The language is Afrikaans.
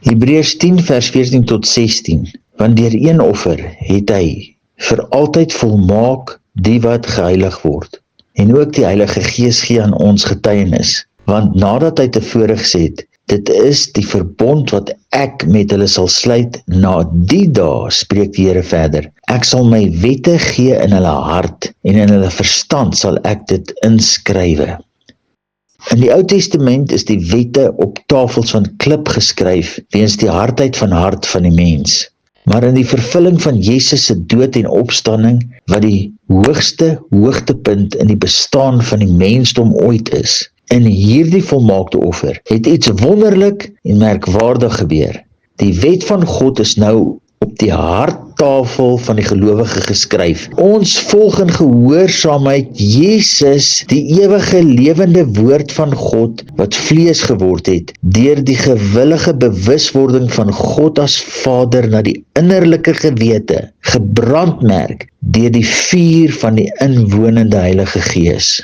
Hebreërs 10 vers 14 tot 16. Want deur een offer het hy vir altyd volmaak die wat geheilig word. En ook die Heilige Gees gee aan ons getuienis. Want nadat hy tevore gesê het, dit is die verbond wat ek met hulle sal sluit na die dae, spreek die Here verder. Ek sal my wette gee in hulle hart en in hulle verstand sal ek dit inskrywe. In die Ou Testament is die wette op tafels van klip geskryf weens die hardheid van hart van die mens. Maar in die vervulling van Jesus se dood en opstanding, wat die hoogste hoogtepunt in die bestaan van die mensdom ooit is, in hierdie volmaakte offer, het iets wonderlik en merkwaardig gebeur. Die wet van God is nou op die harttafel van die gelowige geskryf. Ons volg in gehoorsaamheid Jesus, die ewige lewende woord van God, wat vlees geword het, deur die gewillige bewuswording van God as Vader na die innerlike gewete, gebrandmerk deur die vuur van die inwonende Heilige Gees.